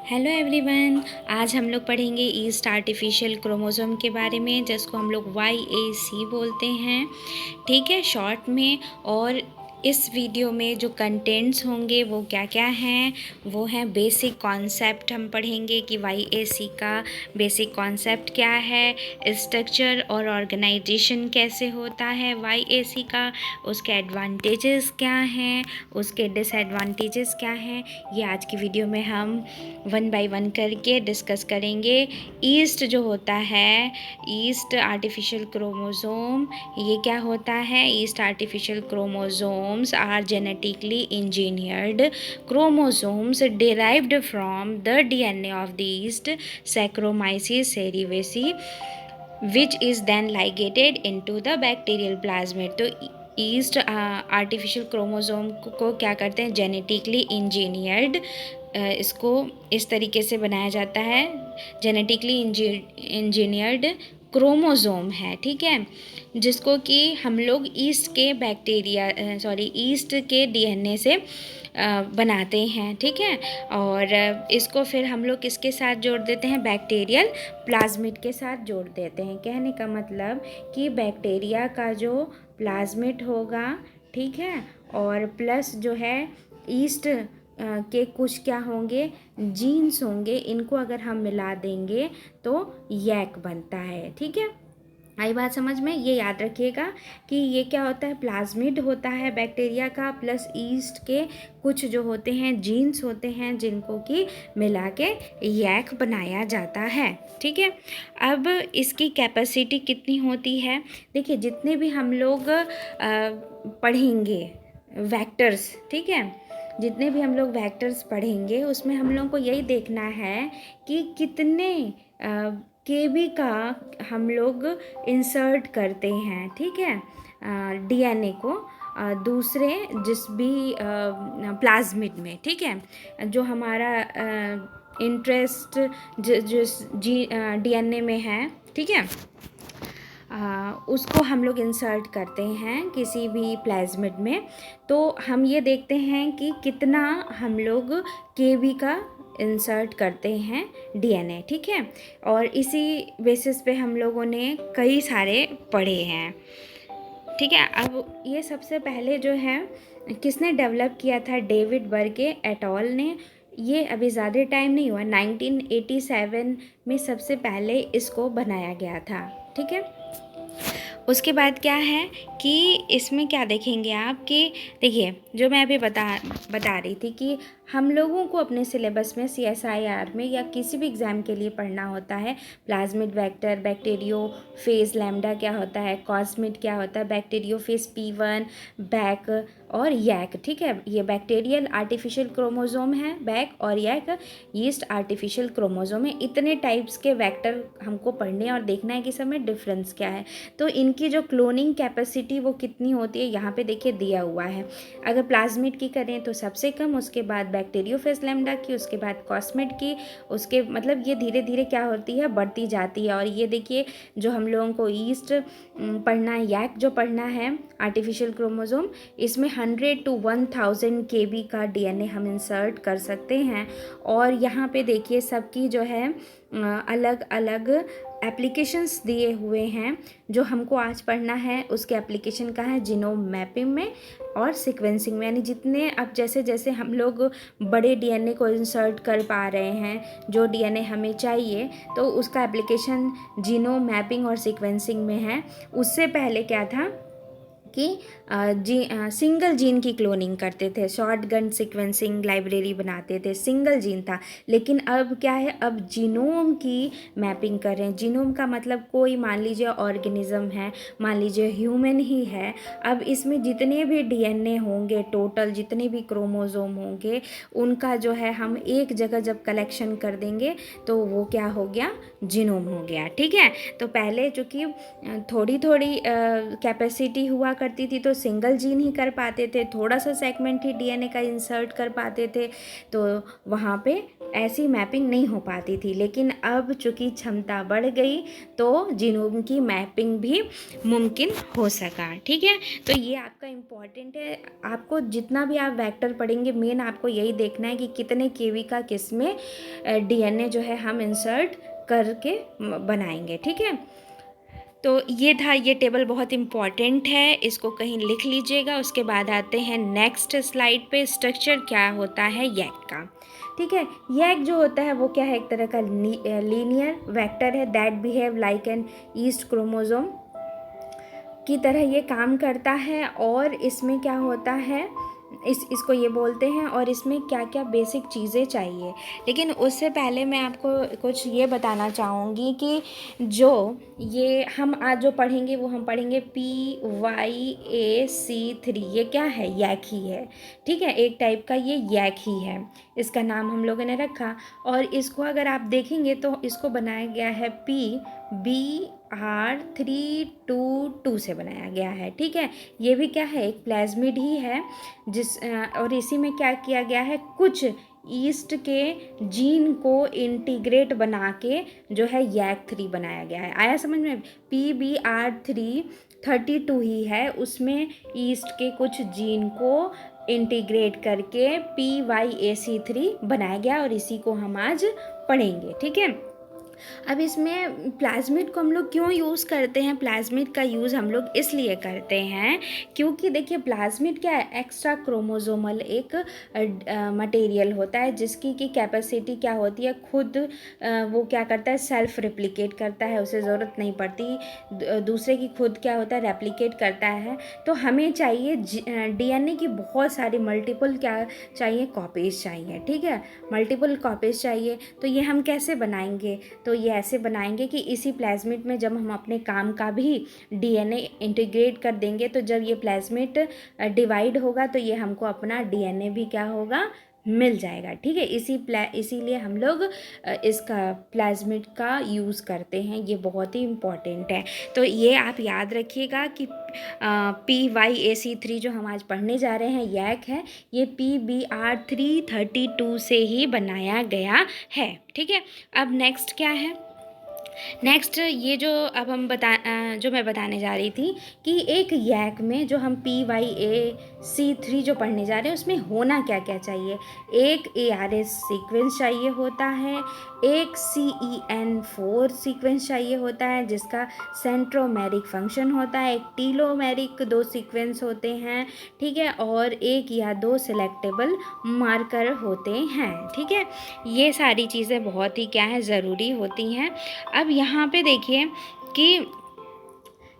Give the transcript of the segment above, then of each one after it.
Hello everyone. आज हम लोग पढ़ेंगे ईस्ट आर्टिफिशियल क्रोमोसोम के बारे में, जिसको हम लोग YAC बोलते हैं, ठीक है, शॉर्ट में। और इस वीडियो में जो कंटेंट्स होंगे वो क्या क्या हैं, वो हैं बेसिक कॉन्सेप्ट हम पढ़ेंगे कि YAC का बेसिक कॉन्सेप्ट क्या है, स्ट्रक्चर और ऑर्गेनाइजेशन कैसे होता है YAC का, उसके एडवांटेजेस क्या हैं, उसके डिसएडवांटेजेस क्या हैं, ये आज की वीडियो में हम वन बाय वन करके डिस्कस करेंगे। ईस्ट जो होता है, ईस्ट आर्टिफिशियल क्रोमोसोम, ये क्या होता है? Yeast artificial chromosomes or genetically engineered chromosomes derived from the DNA of the yeast Saccharomyces cerevisiae which is then ligated into the bacterial plasmid। तो ईस्ट आर्टिफिशियल क्रोमोसोम को क्या करते हैं? जेनेटिकली इंजीनियर्ड, इसको इस तरीके से बनाया जाता है, जेनेटिकली इंजीनियर्ड क्रोमोसोम है, ठीक है, जिसको कि हम लोग ईस्ट के DNA से बनाते हैं, ठीक है। और इसको फिर हम लोग किसके साथ जोड़ देते हैं? बैक्टीरियल प्लाज्मिड के साथ जोड़ देते हैं। कहने का मतलब कि बैक्टीरिया का जो प्लाज्मिड होगा, ठीक है, और प्लस जो है ईस्ट के कुछ क्या होंगे, जीन्स होंगे, इनको अगर हम मिला देंगे तो यैक बनता है, ठीक है। आई बात समझ में? ये याद रखिएगा कि ये क्या होता है, प्लाज्मिड होता है बैक्टीरिया का, प्लस ईस्ट के कुछ जो होते हैं जीन्स होते हैं, जिनको कि मिला के यैक बनाया जाता है, ठीक है। अब इसकी कैपेसिटी कितनी होती है? देखिए, जितने भी हम लोग पढ़ेंगे वेक्टर्स, ठीक है, जितने भी हम लोग वेक्टर्स पढ़ेंगे उसमें हम लोगों को यही देखना है कि कितने KB का हम लोग इंसर्ट करते हैं, ठीक है, DNA को दूसरे जिस भी प्लाज्मिड में, ठीक है, जो हमारा इंटरेस्ट जिस DNA में है, ठीक है, उसको हम लोग इंसर्ट करते हैं किसी भी प्लाज्मिड में। तो हम ये देखते हैं कि कितना हम लोग KB का इंसर्ट करते हैं DNA, ठीक है। और इसी बेसिस पे हम लोगों ने कई सारे पढ़े हैं, ठीक है। अब ये सबसे पहले जो है किसने डेवलप किया था? डेविड बर्गे एट ऑल ने। ये अभी ज़्यादा टाइम नहीं हुआ, 1987 में सबसे पहले इसको बनाया गया था, ठीक है। उसके बाद क्या है कि इसमें क्या देखेंगे आप कि देखिए, जो मैं अभी बता रही थी कि हम लोगों को अपने सिलेबस में CSIR में या किसी भी एग्ज़ाम के लिए पढ़ना होता है प्लाज्मिड वेक्टर, बैक्टीरियोफेज लैम्डा क्या होता है, कॉस्मिड क्या होता है, बैक्टीरियोफेज P1, बैक और यैक, ठीक है। ये बैक्टीरियल आर्टिफिशियल क्रोमोसोम है बैक, और यैक ईस्ट आर्टिफिशियल क्रोमोसोम है। इतने टाइप्स के वेक्टर हमको पढ़ने और देखना है कि सब में डिफरेंस क्या है। तो इनकी जो क्लोनिंग कैपेसिटी वो कितनी होती है, यहाँ पे देखिए दिया हुआ है। अगर प्लाज्मिड की करें तो सबसे कम, उसके बाद बैक्टीरियोफेज लैम्डा की, उसके बाद कॉस्मिड की, उसके मतलब ये धीरे धीरे क्या होती है, बढ़ती जाती है। और ये देखिए, जो हम लोगों को ईस्ट पढ़ना है, यैक जो पढ़ना है आर्टिफिशियल क्रोमोसोम, इसमें 100 to 1000 KB का DNA हम इंसर्ट कर सकते हैं। और यहाँ पे देखिए सबकी जो है अलग अलग एप्लीकेशंस दिए हुए हैं। जो हमको आज पढ़ना है उसके एप्लीकेशन का है जीनोम मैपिंग में और सीक्वेंसिंग में, यानी जितने अब जैसे जैसे हम लोग बड़े DNA को इंसर्ट कर पा रहे हैं, जो DNA हमें चाहिए, तो उसका एप्लीकेशन जीनोम मैपिंग और सीक्वेंसिंग में है। उससे पहले क्या था कि सिंगल जीन की क्लोनिंग करते थे, शॉर्ट गन सीक्वेंसिंग लाइब्रेरी बनाते थे, सिंगल जीन था। लेकिन अब क्या है, अब जीनोम की मैपिंग कर रहे हैं। जीनोम का मतलब कोई मान लीजिए ऑर्गेनिज्म है, मान लीजिए ह्यूमन ही है, अब इसमें जितने भी DNA होंगे, टोटल जितने भी क्रोमोसोम होंगे, उनका जो है हम एक जगह जब कलेक्शन कर देंगे तो वो क्या हो गया, जीनोम हो गया, ठीक है। तो पहले चूँकि थोड़ी थोड़ी कैपेसिटी हुआ करती थी तो सिंगल जीन ही कर पाते थे, थोड़ा सा सेगमेंट ही DNA का इंसर्ट कर पाते थे, तो वहाँ पे ऐसी मैपिंग नहीं हो पाती थी, लेकिन अब चूँकि क्षमता बढ़ गई तो जीनोम की मैपिंग भी मुमकिन हो सका। ठीक है, तो ये आपका इम्पॉर्टेंट है। आपको जितना भी आप वेक्टर पढ़ेंगे, मेन आपको यही देखना है कि कितने केवी का किस में डीएनए जो है हम इंसर्ट करके बनाएंगे। ठीक है, तो ये था, ये टेबल बहुत इम्पॉर्टेंट है, इसको कहीं लिख लीजिएगा। उसके बाद आते हैं नेक्स्ट स्लाइड पे, स्ट्रक्चर क्या होता है यैक का। ठीक है, यैक जो होता है वो क्या है, एक तरह का लीनियर वेक्टर है that behave like an east chromosome की तरह ये काम करता है। और इसमें क्या होता है, इसको ये बोलते हैं, और इसमें क्या क्या बेसिक चीज़ें चाहिए। लेकिन उससे पहले मैं आपको कुछ ये बताना चाहूँगी कि जो ये हम आज जो पढ़ेंगे वो हम पढ़ेंगे PYAC3। ये क्या है, यैक ही है। ठीक है, एक टाइप का ये यैक ही है, इसका नाम हम लोगों ने रखा। और इसको अगर आप देखेंगे तो इसको बनाया गया है PBr322 से बनाया गया है। ठीक है, ये भी क्या है, एक प्लाज्मिड ही है और इसी में क्या किया गया है, कुछ ईस्ट के जीन को इंटीग्रेट बना के जो है YAC3 बनाया गया है। आया समझ में? PBR332 ही है, उसमें ईस्ट के कुछ जीन को इंटीग्रेट करके PYAC3 बनाया गया, और इसी को हम आज पढ़ेंगे। ठीक है, अब इसमें प्लाज्मिड को हम लोग क्यों यूज़ करते हैं, प्लाज्मिड का यूज़ हम लोग इसलिए करते हैं क्योंकि देखिए प्लाज्मिड क्या है, एक्स्ट्रा क्रोमोसोमल एक मटेरियल होता है जिसकी की कैपेसिटी क्या होती है, खुद वो क्या करता है, सेल्फ रिप्लिकेट करता है, उसे ज़रूरत नहीं पड़ती दूसरे की, खुद क्या होता है, रेप्लिकेट करता है। तो हमें चाहिए डीएनए की बहुत सारी मल्टीपल क्या चाहिए, कॉपीज़ चाहिए। ठीक है, मल्टीपल कॉपीज़ चाहिए। तो ये हम कैसे बनाएंगे, तो ये ऐसे बनाएंगे कि इसी प्लाज्मिड में जब हम अपने काम का भी डीएनए इंटीग्रेट कर देंगे, तो जब ये प्लाज्मिड डिवाइड होगा तो ये हमको अपना डीएनए भी क्या होगा, मिल जाएगा। ठीक है, इसीलिए हम लोग इसका प्लाज्मिड का यूज़ करते हैं, ये बहुत ही इम्पॉर्टेंट है। तो ये आप याद रखिएगा कि PYAC3 जो हम आज पढ़ने जा रहे हैं यैक है, ये PBR332 से ही बनाया गया है। ठीक है, अब नेक्स्ट क्या है, नेक्स्ट ये जो अब हम जो मैं बताने जा रही थी कि एक यैक में जो हम PYAC3 जो पढ़ने जा रहे हैं उसमें होना क्या क्या चाहिए, एक ARS सीक्वेंस चाहिए होता है, एक CEN4 सीक्वेंस चाहिए होता है जिसका सेंट्रोमेरिक फंक्शन होता है, एक टीलोमेरिक 2 सीक्वेंस होते हैं। ठीक है, और एक या 2 सिलेक्टेबल मार्कर होते हैं। ठीक है, ये सारी चीज़ें बहुत ही क्या है, ज़रूरी होती हैं। अब यहाँ पे देखिए कि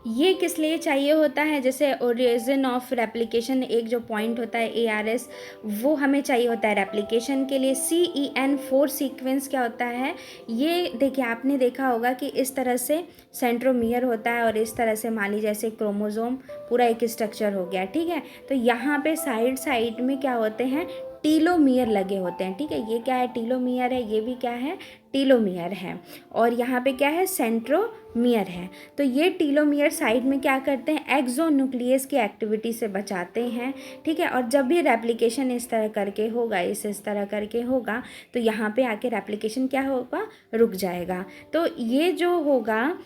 ये किस लिए चाहिए होता है, जैसे ओरिजिन ऑफ रेप्लिकेशन एक जो पॉइंट होता है ARS, वो हमें चाहिए होता है रेप्लिकेशन के लिए। CEN4 सीक्वेंस क्या होता है, ये देखिए आपने देखा होगा कि इस तरह से सेंट्रोमियर होता है और इस तरह से मान लीजिए जैसे क्रोमोसोम पूरा एक स्ट्रक्चर हो गया। ठीक है, तो यहाँ पे साइड साइड में क्या होते हैं, टीलोमियर लगे होते हैं। ठीक है, ये क्या है, टीलोमियर है, ये भी क्या है, टीलोमियर है, और यहाँ पे क्या है, सेंट्रोमियर है। तो ये टीलोमियर साइड में क्या करते हैं, एक्सोन्यूक्लियस की एक्टिविटी से बचाते हैं। ठीक है, और जब भी रेप्लिकेशन इस तरह करके होगा, इस तरह करके होगा, तो यहाँ पे आके रेप्लिकेशन क्या होगा, रुक जाएगा। तो ये जो होगा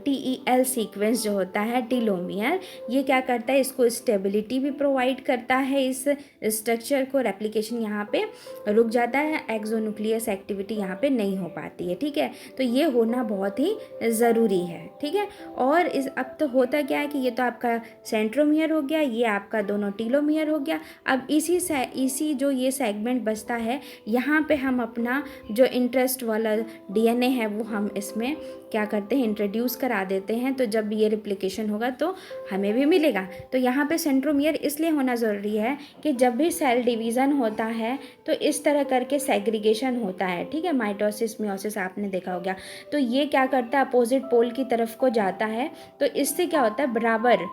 TEL सीक्वेंस जो होता है, टीलोमियर, ये क्या करता है, इसको स्टेबिलिटी भी प्रोवाइड करता है, इस स्ट्रक्चर को, रेप्लिकेशन यहाँ पे रुक जाता है, एक्सोन्यूक्लियस एक्टिविटी यहाँ पे नहीं हो पाती है। ठीक है, तो ये होना बहुत ही ज़रूरी है। ठीक है, और अब तो होता क्या है कि ये तो आपका सेंट्रोमियर हो गया, ये आपका दोनों टीलोमियर हो गया। अब इसी जो ये सेगमेंट बचता है, यहाँ पे हम अपना जो इंटरेस्ट वाला डीएनए है वो हम इसमें क्या करते हैं, इंट्रोड्यूस करा देते हैं। तो जब ये रिप्लिकेशन होगा तो हमें भी मिलेगा। तो यहाँ पे सेंट्रोमियर इसलिए होना ज़रूरी है कि जब भी सेल डिवीज़न होता है तो इस तरह करके सेग्रीगेशन होता है। ठीक है, माइटोसिस मियोसिस आपने देखा होगा। तो ये क्या करता है, अपोजिट पोल की तरफ को जाता है। तो इससे क्या होता है, बराबर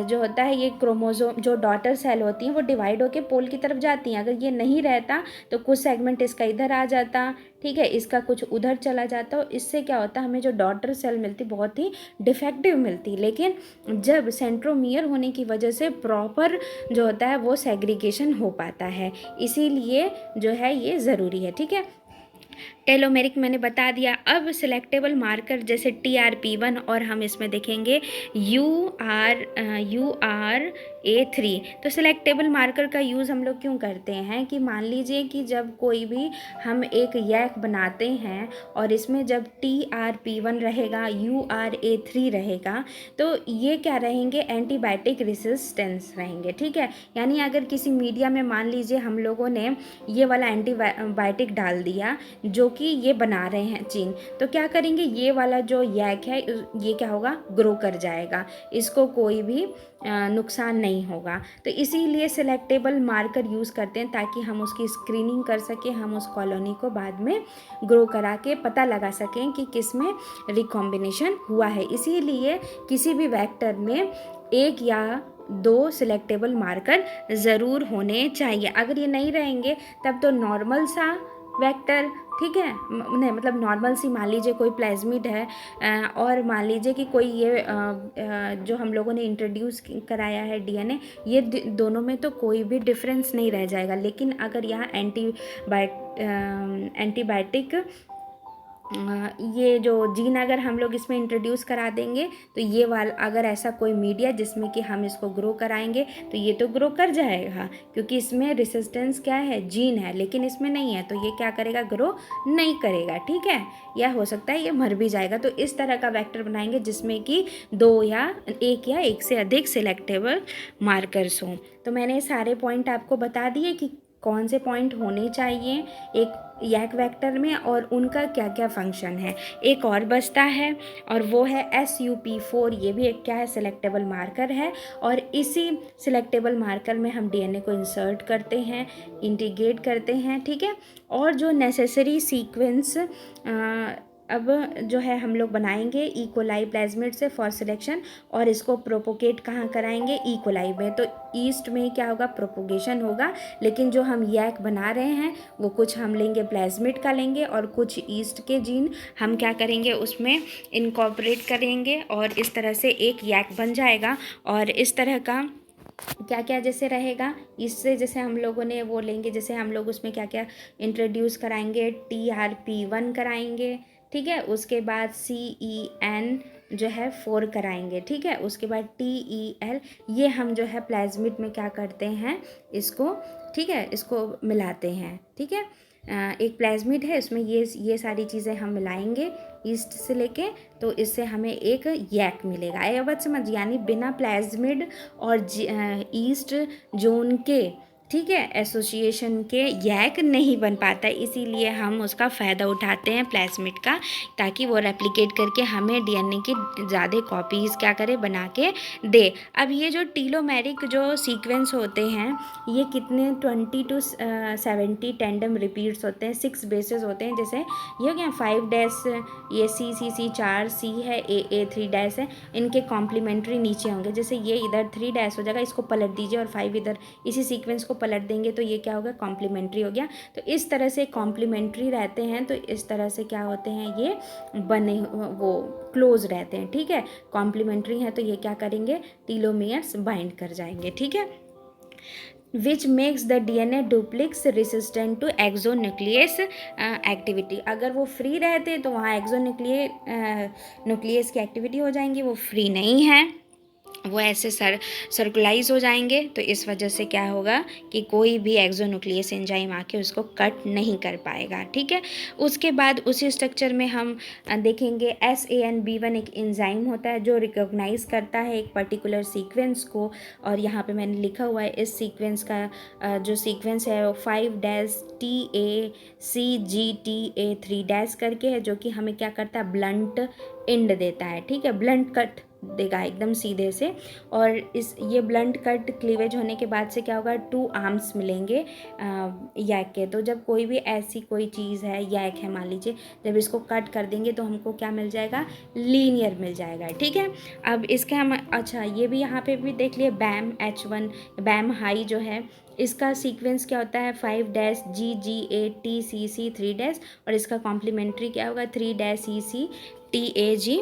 जो होता है ये क्रोमोसोम, जो डॉटर सेल होती हैं वो डिवाइड होकर पोल की तरफ जाती हैं। अगर ये नहीं रहता तो कुछ सेगमेंट इसका इधर आ जाता, ठीक है, इसका कुछ उधर चला जाता है, इससे क्या होता है हमें जो डॉटर सेल मिलती बहुत ही डिफेक्टिव मिलती, लेकिन जब सेंट्रोमियर होने की वजह से प्रॉपर जो होता है वो सेग्रीगेशन हो पाता है, इसीलिए जो है ये ज़रूरी है। ठीक है, टेलोमेरिक मैंने बता दिया। अब सिलेक्टेबल मार्कर जैसे TRP1 और हम इसमें देखेंगे URA3। तो सिलेक्टेबल मार्कर का यूज़ हम लोग क्यों करते हैं कि मान लीजिए कि जब कोई भी हम एक यैक बनाते हैं और इसमें जब TRP1 रहेगा, URA3 रहेगा, तो ये क्या रहेंगे, एंटीबायोटिक रेसिस्टेंस रहेंगे। ठीक है, यानी अगर किसी मीडिया में मान लीजिए हम लोगों ने ये वाला एंटीबायोटिक डाल दिया जो कि ये बना रहे हैं चीन, तो क्या करेंगे, ये वाला जो यैक है ये क्या होगा, ग्रो कर जाएगा, इसको कोई भी नुकसान नहीं होगा। तो इसीलिए सिलेक्टेबल मार्कर यूज़ करते हैं ताकि हम उसकी स्क्रीनिंग कर सकें, हम उस कॉलोनी को बाद में ग्रो करा के पता लगा सकें कि किस में रिकॉम्बिनेशन हुआ है। इसीलिए किसी भी वेक्टर में एक या 2 सिलेक्टेबल मार्कर ज़रूर होने चाहिए। अगर ये नहीं रहेंगे तब तो नॉर्मल सा वेक्टर, ठीक है, नहीं मतलब नॉर्मल सी मान लीजिए कोई प्लाज्मिड है और मान लीजिए कि कोई ये जो हम लोगों ने इंट्रोड्यूस कराया है DNA, ये दोनों में तो कोई भी डिफरेंस नहीं रह जाएगा। लेकिन अगर यहाँ एंटीबायोटिक ये जो जीन अगर हम लोग इसमें इंट्रोड्यूस करा देंगे तो ये वाला अगर ऐसा कोई मीडिया जिसमें कि हम इसको ग्रो कराएंगे तो ये तो ग्रो कर जाएगा, क्योंकि इसमें रेसिस्टेंस क्या है, जीन है, लेकिन इसमें नहीं है, तो ये क्या करेगा, ग्रो नहीं करेगा। ठीक है, या हो सकता है ये मर भी जाएगा। तो इस तरह का वेक्टर बनाएंगे जिसमें कि 2 या 1 से अधिक सिलेक्टेबल मार्कर्स हों। तो मैंने सारे पॉइंट आपको बता दिए कि कौन से पॉइंट होने चाहिए एक यैक वेक्टर में और उनका क्या क्या फंक्शन है। एक और बचता है और वो है SUP4, ये भी एक क्या है, सिलेक्टेबल मार्कर है, और इसी सिलेक्टेबल मार्कर में हम DNA को इंसर्ट करते हैं, इंटीग्रेट करते हैं। ठीक है, और जो नेसेसरी सीक्वेंस अब जो है हम लोग बनाएंगे इकोलाई प्लाज्मिड से फॉर सिलेक्शन, और इसको प्रोपोगेट कहाँ कराएंगे, इकोलाई में। तो ईस्ट में क्या होगा, प्रोपोगेशन होगा, लेकिन जो हम यैक बना रहे हैं वो कुछ हम लेंगे प्लाज्मिड का लेंगे और कुछ ईस्ट के जीन हम क्या करेंगे उसमें इनकॉर्पोरेट करेंगे, और इस तरह से एक यैक बन जाएगा। और इस तरह का क्या क्या जैसे रहेगा, इससे जैसे हम लोगों ने वो लेंगे, जैसे हम लोग उसमें क्या क्या इंट्रोड्यूस कराएंगे, TRP1 कराएंगे, ठीक है, उसके बाद CEN जो है 4 कराएंगे, ठीक है, उसके बाद TEL, ये हम जो है प्लाज्मिड में क्या करते हैं इसको, ठीक है, इसको मिलाते हैं। ठीक है, एक प्लाज्मिड है उसमें ये सारी चीज़ें हम मिलाएंगे ईस्ट से लेके, तो इससे हमें एक यैक मिलेगा। ये बात समझ, यानी बिना प्लाज्मिड और ईस्ट जोन के, ठीक है, एसोसिएशन के यैक नहीं बन पाता, इसीलिए हम उसका फ़ायदा उठाते हैं प्लाज्मिड का, ताकि वो रेप्लिकेट करके हमें DNA की ज़्यादा कॉपीज़ क्या करे, बना के दे। अब ये जो टीलोमेरिक जो सीक्वेंस होते हैं ये कितने 20 to 70 टेंडम रिपीट्स होते हैं, 6 बेसेस होते हैं। जैसे ये हो गया 5 डैश, ये C 4 C है, A 3 डैश है, इनके कॉम्प्लीमेंट्री नीचे होंगे। जैसे ये इधर 3 डैश हो जाएगा, इसको पलट दीजिए, और 5 इधर, इसी सीक्वेंस को पलट देंगे तो ये क्या होगा, कॉम्प्लीमेंट्री हो गया। तो इस तरह से कॉम्प्लीमेंट्री रहते हैं, तो इस तरह से क्या होते हैं, ये बने वो क्लोज रहते हैं। ठीक है, कॉम्प्लीमेंट्री है तो ये क्या करेंगे, टीलोमियर्स बाइंड कर जाएंगे। ठीक है, which makes the DNA duplex resistant to exonuclease activity. अगर वो फ्री रहते तो वहाँ न्यूक्लियस की एक्टिविटी हो जाएंगी, वो फ्री नहीं है, वो ऐसे सर्कुलाइज हो जाएंगे। तो इस वजह से क्या होगा कि कोई भी एक्सोन्यूक्लियस एंजाइम आके उसको कट नहीं कर पाएगा। ठीक है, उसके बाद उसी स्ट्रक्चर में हम देखेंगे SANB1 एक एंजाइम होता है जो रिकॉग्नाइज करता है एक पर्टिकुलर सीक्वेंस को, और यहाँ पे मैंने लिखा हुआ है इस सीक्वेंस का जो सीक्वेंस है वो 5-TACGTA3 करके है, जो कि हमें क्या करता है, ब्लंट एंड देता है। ठीक है, ब्लंट कट देगा एकदम सीधे से, और ये ब्लंट कट क्लीवेज होने के बाद से क्या होगा, 2 आर्म्स मिलेंगे यैक के। तो जब कोई भी ऐसी कोई चीज़ है, यैक है मान लीजिए, जब इसको कट कर देंगे तो हमको क्या मिल जाएगा, लीनियर मिल जाएगा। ठीक है, अब इसके हम अच्छा ये भी यहाँ पे भी देख लिए, BAM H1 BAM हाई जो है इसका सीक्वेंस क्या होता है 5-G8TCC3 और इसका कॉम्प्लीमेंट्री क्या होगा 3-CCTAG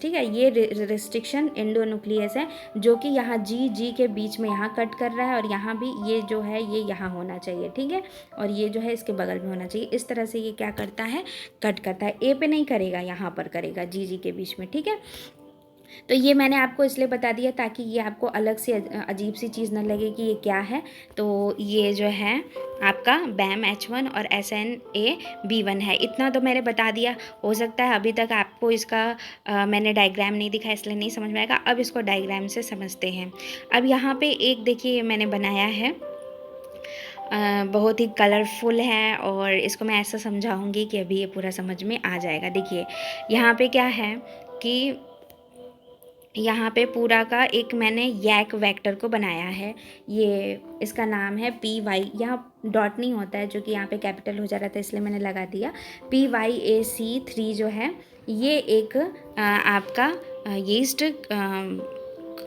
ठीक है। ये रिस्ट्रिक्शन एंडोन्यूक्लियस है जो कि यहाँ जी के बीच में यहाँ कट कर रहा है, और यहाँ भी ये जो है ये यहाँ होना चाहिए, ठीक है, और ये जो है इसके बगल में होना चाहिए। इस तरह से ये क्या करता है, कट करता है। ए पे नहीं करेगा, यहाँ पर करेगा जी के बीच में, ठीक है। तो ये मैंने आपको इसलिए बता दिया ताकि ये आपको अलग से अजीब सी चीज़ ना लगे कि ये क्या है। तो ये जो है आपका BAM H1 और SNA B1 है। इतना तो मैंने बता दिया। हो सकता है अभी तक आपको इसका मैंने डायग्राम नहीं दिखा इसलिए नहीं समझ में आएगा। अब इसको डायग्राम से समझते हैं। अब यहाँ पे एक देखिए मैंने बनाया है, बहुत ही कलरफुल है, और इसको मैं ऐसा समझाऊंगी कि अभी ये पूरा समझ में आ जाएगा। देखिए यहाँ पे क्या है कि यहाँ पे पूरा का एक मैंने YAC वेक्टर को बनाया है। ये इसका नाम है PY, यहाँ डॉट नहीं होता है जो कि यहाँ पे कैपिटल हो जा रहा था इसलिए मैंने लगा दिया। PYAC3 जो है ये एक आपका यीस्ट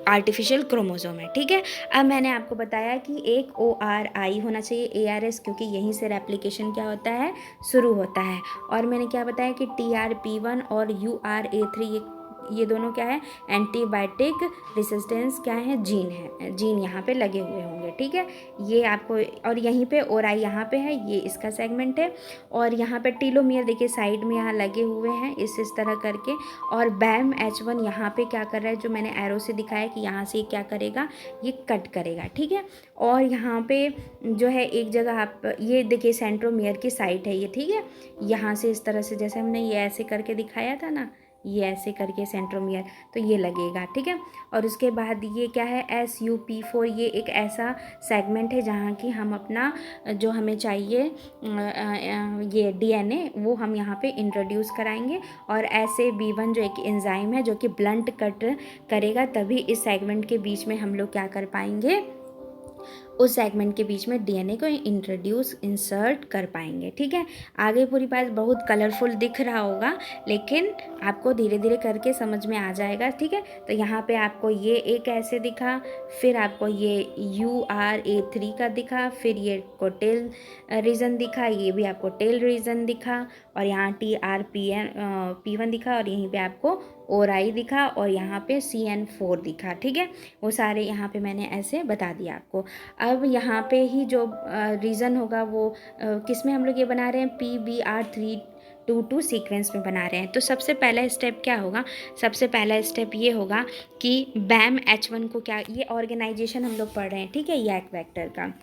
आर्टिफिशियल क्रोमोसोम है, ठीक है। अब मैंने आपको बताया कि एक ORI होना चाहिए, ARS, क्योंकि यहीं से रेप्लिकेशन क्या होता है, शुरू होता है। और मैंने क्या बताया कि TRP1 और URA3 ये दोनों क्या है, एंटीबायोटिक रेसिस्टेंस क्या है, जीन यहाँ पे लगे हुए होंगे, ठीक है। ये आपको, और यहीं पे ORI यहाँ पे है, ये इसका सेगमेंट है, और यहाँ पे टीलोमियर देखिए साइड में यहाँ लगे हुए हैं इस तरह करके। और BAM H1 यहाँ पे क्या कर रहा है, जो मैंने एरो से दिखाया कि यहाँ से क्या करेगा, ये कट करेगा, ठीक है। और यहाँ पे जो है एक जगह आप ये देखिए सेंट्रोमियर की साइट है ये, ठीक है। यहाँ से इस तरह से जैसे हमने ये ऐसे करके दिखाया था ना, ये ऐसे करके सेंट्रोमियर, तो ये लगेगा, ठीक है। और उसके बाद ये क्या है, SUP4, ये एक ऐसा सेगमेंट है जहाँ की हम अपना जो हमें चाहिए ये DNA वो हम यहाँ पे इंट्रोड्यूस कराएंगे। और SAB1 जो एक एंजाइम है जो कि ब्लंट कट करेगा, तभी इस सेगमेंट के बीच में हम लोग क्या कर पाएंगे, उस सेगमेंट के बीच में DNA को इंसर्ट कर पाएंगे, ठीक है। आगे पूरी बात बहुत कलरफुल दिख रहा होगा, लेकिन आपको धीरे धीरे करके समझ में आ जाएगा, ठीक है। तो यहाँ पे आपको ये एक ऐसे दिखा, फिर आपको ये URA3 का दिखा, फिर ये को टेल रीजन दिखा, ये भी आपको टेल रीजन दिखा, और यहाँ TRP1 दिखा, और यहीं पे आपको ORI दिखा, और यहाँ पे CN4 दिखा, ठीक है। वो सारे यहाँ पे मैंने ऐसे बता दिया आपको। अब यहाँ पे ही जो रीज़न होगा वो किस में हम लोग ये बना रहे हैं, PBR322 सीक्वेंस में बना रहे हैं। तो सबसे पहला स्टेप क्या होगा, सबसे पहला स्टेप ये होगा कि BAM H1 को क्या, ये ऑर्गेनाइजेशन हम लोग पढ़ रहे हैं, ठीक है, YAC वेक्टर का।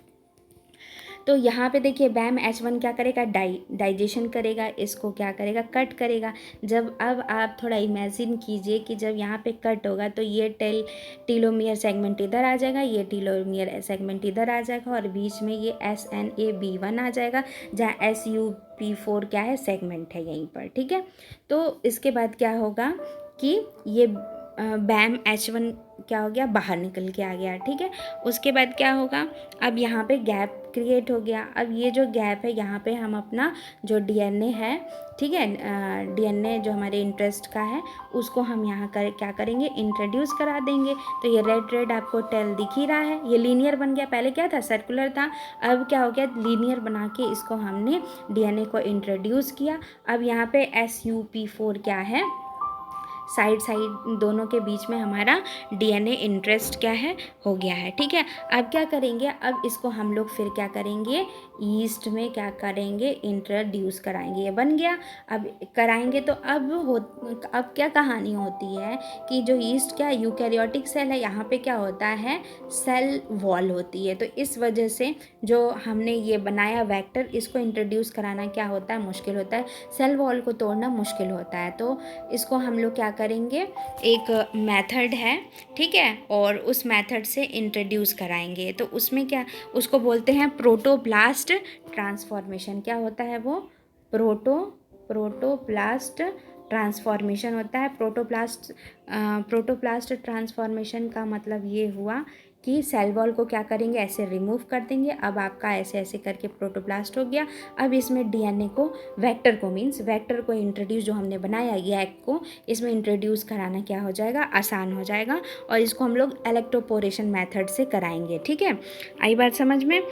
तो यहाँ पे देखिए BAM H1 क्या करेगा, डाइजेशन करेगा, इसको क्या करेगा, कट करेगा। जब अब आप थोड़ा इमेजिन कीजिए कि जब यहाँ पे कट होगा तो ये टीलोमियर सेगमेंट इधर आ जाएगा, ये टीलोमियर सेगमेंट इधर आ जाएगा, और बीच में ये SNAB1 आ जाएगा, जहाँ SUP4 क्या है, सेगमेंट है यहीं पर, ठीक है। तो इसके बाद क्या होगा कि ये BAM H1 क्या हो गया, बाहर निकल के आ गया, ठीक है। उसके बाद क्या होगा, अब यहाँ पे गैप क्रिएट हो गया। अब ये जो गैप है यहाँ पे हम अपना जो DNA है, ठीक है, DNA जो हमारे इंटरेस्ट का है उसको हम यहाँ क्या करेंगे, इंट्रोड्यूस करा देंगे। तो ये रेड आपको टेल दिख ही रहा है, ये लीनियर बन गया, पहले क्या था, सर्कुलर था, अब क्या हो गया, लीनियर बना के इसको हमने DNA को इंट्रोड्यूस किया। अब यहाँ पे SUP4 क्या है, साइड दोनों के बीच में हमारा DNA इंटरेस्ट क्या है, हो गया है, ठीक है। अब क्या करेंगे, अब इसको हम लोग फिर क्या करेंगे, ईस्ट में क्या करेंगे, इंट्रोड्यूस कराएंगे। ये बन गया, अब कराएंगे तो अब क्या कहानी होती है कि जो ईस्ट क्या यूकैरियोटिक सेल है, यहाँ पे क्या होता है, सेल वॉल होती है। तो इस वजह से जो हमने ये बनाया वेक्टर, इसको इंट्रोड्यूस कराना क्या होता है, मुश्किल होता है, सेल वॉल को तोड़ना मुश्किल होता है। तो इसको हम लोग क्या करेंगे, एक मेथड है, ठीक है, और उस मेथड से इंट्रोड्यूस कराएंगे। तो उसमें क्या, उसको बोलते हैं प्रोटोप्लास्ट ट्रांसफॉर्मेशन। क्या होता है वो, प्रोटोप्लास्ट ट्रांसफॉर्मेशन होता है। प्रोटोप्लास्ट ट्रांसफॉर्मेशन का मतलब ये हुआ कि सेल वॉल को क्या करेंगे, ऐसे रिमूव कर देंगे। अब आपका ऐसे ऐसे करके प्रोटोप्लास्ट हो गया। अब इसमें डीएनए को, वेक्टर को, मीन्स वेक्टर को इंट्रोड्यूस, जो हमने बनाया यैक को, इसमें इंट्रोड्यूस कराना क्या हो जाएगा, आसान हो जाएगा। और इसको हम लोग इलेक्ट्रोपोरेशन मेथड से कराएंगे। ठीक है, आई बात समझ में?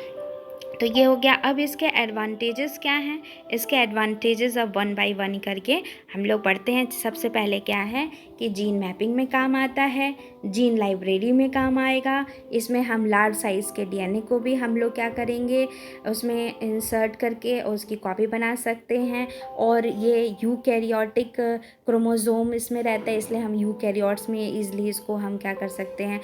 तो ये हो गया। अब इसके एडवांटेजेस क्या हैं? इसके एडवांटेजेस अब वन बाय वन करके हम लोग पढ़ते हैं। सबसे पहले क्या है कि जीन मैपिंग में काम आता है, जीन लाइब्रेरी में काम आएगा। इसमें हम लार्ज साइज़ के डीएनए को भी हम लोग क्या करेंगे, उसमें इंसर्ट करके उसकी कॉपी बना सकते हैं। और ये यूकैरियोटिक क्रोमोसोम इसमें रहता है, इसलिए हम यूकैरियोट्स में ईजिली इसको हम क्या कर सकते हैं,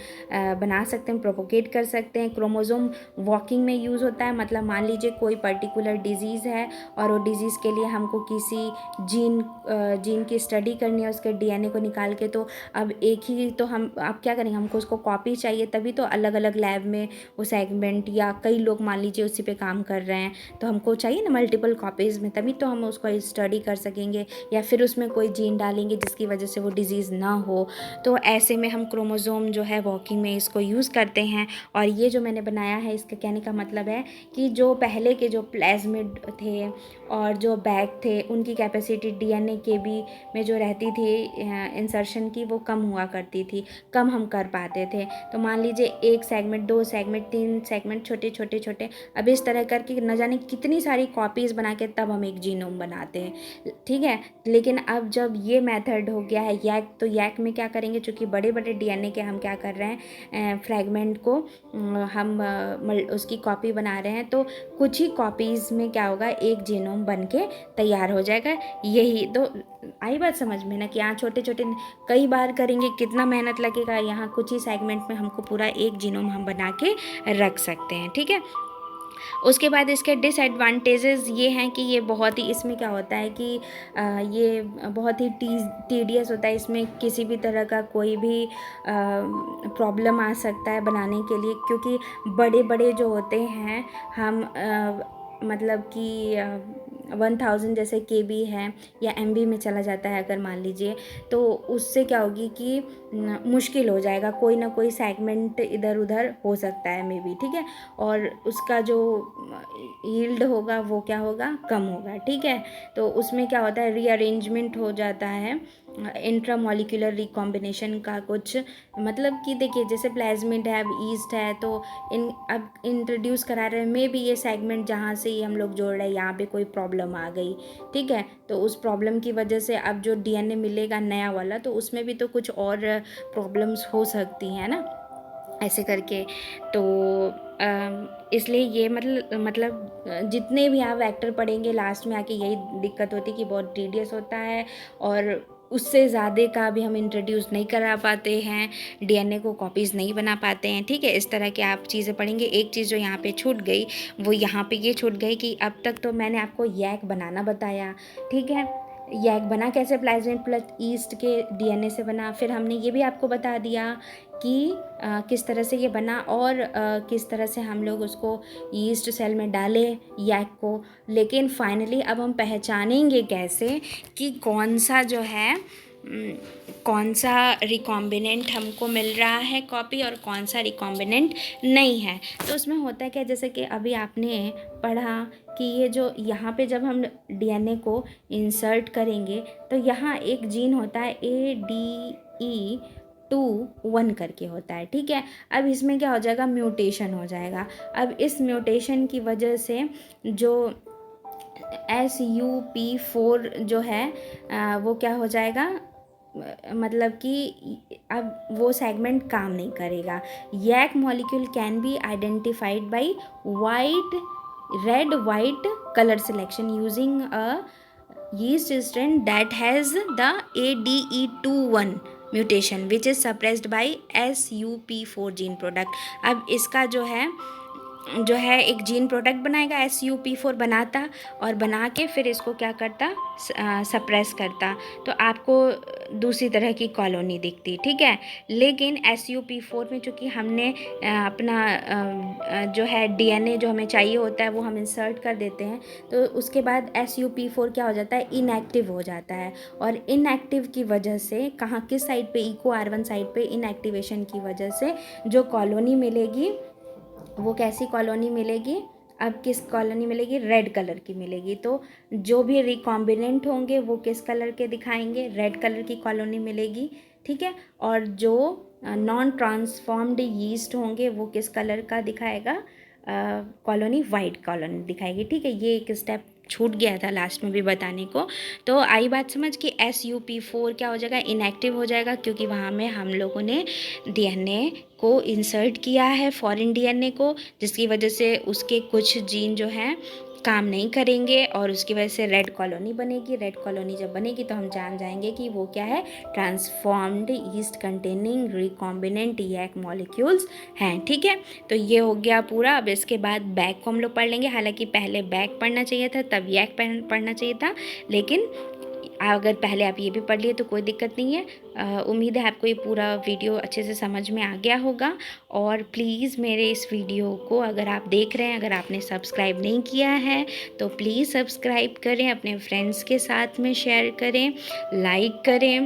बना सकते हैं, प्रोपोगेट कर सकते हैं। क्रोमोसोम वॉकिंग में यूज़ होता है, मतलब मान लीजिए कोई पर्टिकुलर डिजीज़ है और वो डिजीज़ के लिए हमको किसी जीन की स्टडी करनी है, उसके डीएनए को निकाल के, तो अब एक ही तो हम आप क्या करेंगे, हमको उसको कॉपी चाहिए, तभी तो अलग अलग लैब में वो सेगमेंट, या कई लोग मान लीजिए उसी पे काम कर रहे हैं, तो हमको चाहिए ना मल्टीपल कॉपीज़ में, तभी तो हम उसको स्टडी कर सकेंगे। या फिर उसमें कोई जीन डालेंगे जिसकी वजह से वो डिज़ीज़ ना हो। तो ऐसे में हम क्रोमोसोम जो है वॉकिंग में इसको यूज़ करते हैं। और ये जो मैंने बनाया है, इसके कहने का मतलब है कि जो पहले के जो प्लाज्मिड थे और जो बैग थे, उनकी कैपेसिटी डीएनए के भी में जो रहती थी इंसर्शन की, वो कम हुआ करती थी, कम हम कर पाते थे। तो मान लीजिए 1 सेगमेंट, 2 सेगमेंट, 3 सेगमेंट, छोटे छोटे छोटे, अब इस तरह करके न जाने कितनी सारी कॉपीज़ बना के तब हम एक जीनोम बनाते हैं। ठीक है, लेकिन अब जब ये मेथड हो गया है यैक, तो यैक में क्या करेंगे, चूँकि बड़े बड़े डीएनए के हम क्या कर रहे हैं, फ्रैगमेंट को हम उसकी कॉपी बना रहे हैं, तो कुछ ही कॉपीज़ में क्या होगा, एक जीनोम बन के तैयार हो जाएगा। यही तो आई बात समझ में ना, कि यहाँ छोटे छोटे कई बार करेंगे, कितना मेहनत लगेगा, यहाँ कुछ ही सेगमेंट में हमको पूरा एक जीनोम हम बना के रख सकते हैं। ठीक है, उसके बाद इसके डिसएडवांटेजेस ये हैं कि ये बहुत ही, इसमें क्या होता है कि ये बहुत ही टीडियस होता है। इसमें किसी भी तरह का कोई भी प्रॉब्लम आ सकता है बनाने के लिए, क्योंकि बड़े बड़े जो होते हैं, हम मतलब कि 1000 जैसे केबी है या एमबी में चला जाता है अगर मान लीजिए, तो उससे क्या होगी कि मुश्किल हो जाएगा, कोई ना कोई सेगमेंट इधर उधर हो सकता है मे बी। ठीक है, और उसका जो यील्ड होगा वो क्या होगा, कम होगा। ठीक है, तो उसमें क्या होता है, रीअरेंजमेंट हो जाता है, इंट्रामॉलिक्यूलर रिकॉम्बिनेशन का कुछ, मतलब कि देखिए जैसे प्लाज्मिड है, अब ईस्ट है, तो अब इंट्रोड्यूस करा रहे हैं, मे भी ये सेगमेंट जहाँ से ही हम लोग जोड़ रहे हैं, यहाँ पे कोई प्रॉब्लम आ गई। ठीक है, तो उस प्रॉब्लम की वजह से अब जो डीएनए मिलेगा नया वाला, तो उसमें भी तो कुछ और प्रॉब्लम्स हो सकती हैं ना, ऐसे करके। तो इसलिए ये मतलब जितने भी आप वेक्टर पढ़ेंगे, लास्ट में आके यही दिक्कत होती है कि बहुत टीडियस होता है, और उससे ज़्यादा का भी हम इंट्रोड्यूस नहीं करा पाते हैं, डीएनए को कॉपीज़ नहीं बना पाते हैं। ठीक है, इस तरह के आप चीज़ें पढ़ेंगे। एक चीज़ जो यहाँ पे छूट गई, वो यहाँ पे ये छूट गई कि अब तक तो मैंने आपको यैक बनाना बताया। ठीक है, यैक बना कैसे, प्लाज्मिड प्लस ईस्ट के डीएनए से बना। फिर हमने ये भी आपको बता दिया कि किस तरह से ये बना, और किस तरह से हम लोग उसको ईस्ट सेल में डाले यैक को। लेकिन फाइनली अब हम पहचानेंगे कैसे कि कौन सा जो है कौन सा रिकॉम्बिनेंट हमको मिल रहा है कॉपी, और कौन सा रिकॉम्बिनेंट नहीं है। तो उसमें होता है क्या, जैसे कि अभी आपने पढ़ा कि ये जो यहाँ पे जब हम डीएनए को इंसर्ट करेंगे, तो यहाँ एक जीन होता है ADE21 करके होता है। ठीक है, अब इसमें क्या हो जाएगा, म्यूटेशन हो जाएगा। अब इस म्यूटेशन की वजह से जो SUP4 जो है वो क्या हो जाएगा, मतलब कि अब वो सेगमेंट काम नहीं करेगा। YAC molecule can be identified by red white colour selection using a yeast strain that has the ADE21 mutation which is suppressed by SUP4 gene product। अब इसका जो है जो है एक जीन प्रोडक्ट बनाएगा, SUP4 बनाता और बना के फिर इसको क्या करता, सप्रेस करता, तो आपको दूसरी तरह की कॉलोनी दिखती, ठीक है। लेकिन SUP4 में चूँकि हमने अपना जो है DNA जो हमें चाहिए होता है वो हम इंसर्ट कर देते हैं, तो उसके बाद SUP4 क्या हो जाता है, इनएक्टिव हो जाता है। और इनएक्टिव की वजह से कहाँ, किस साइड पे, ECO-R1 साइड पे इनएक्टिवेशन की वजह से जो कॉलोनी मिलेगी वो कैसी कॉलोनी मिलेगी, अब किस कॉलोनी मिलेगी, रेड कलर की मिलेगी। तो जो भी रिकॉम्बिनेंट होंगे वो किस कलर के दिखाएंगे, रेड कलर की कॉलोनी मिलेगी, ठीक है। और जो नॉन ट्रांसफॉर्म्ड यीस्ट होंगे वो किस कलर का दिखाएगा, कॉलोनी, वाइट कॉलोनी दिखाएगी, ठीक है। ये एक स्टेप छूट गया था लास्ट में भी बताने को। तो आई बात समझ कि SUP4 क्या हो जाएगा, इनएक्टिव हो जाएगा, क्योंकि वहाँ में हम लोगों ने DNA को इंसर्ट किया है, फॉरेन DNA को, जिसकी वजह से उसके कुछ जीन जो हैं काम नहीं करेंगे और उसकी वजह से रेड कॉलोनी बनेगी। रेड कॉलोनी जब बनेगी तो हम जान जाएंगे कि वो क्या है, transformed east containing recombinant YAC molecules हैं, ठीक है। तो ये हो गया पूरा। अब इसके बाद बैक को हम लोग पढ़ लेंगे, हालांकि पहले बैक पढ़ना चाहिए था तब YAC पढ़ना चाहिए था, लेकिन अगर पहले आप ये भी पढ़ लिए तो कोई दिक्कत नहीं है। उम्मीद है आपको ये पूरा वीडियो अच्छे से समझ में आ गया होगा। और प्लीज़ मेरे इस वीडियो को अगर आप देख रहे हैं, अगर आपने सब्सक्राइब नहीं किया है तो प्लीज़ सब्सक्राइब करें, अपने फ्रेंड्स के साथ में शेयर करें, लाइक करें।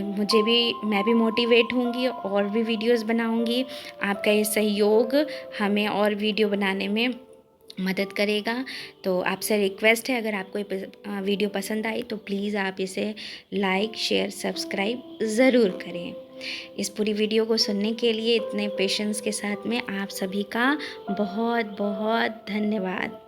मुझे भी, मैं भी मोटिवेट होंगी और भी वीडियोस बनाऊंगी। आपका ये सहयोग हमें और वीडियो बनाने में मदद करेगा। तो आपसे रिक्वेस्ट है, अगर आपको ये वीडियो पसंद आई तो प्लीज़ आप इसे लाइक, शेयर, सब्सक्राइब ज़रूर करें। इस पूरी वीडियो को सुनने के लिए इतने पेशेंस के साथ में आप सभी का बहुत बहुत धन्यवाद।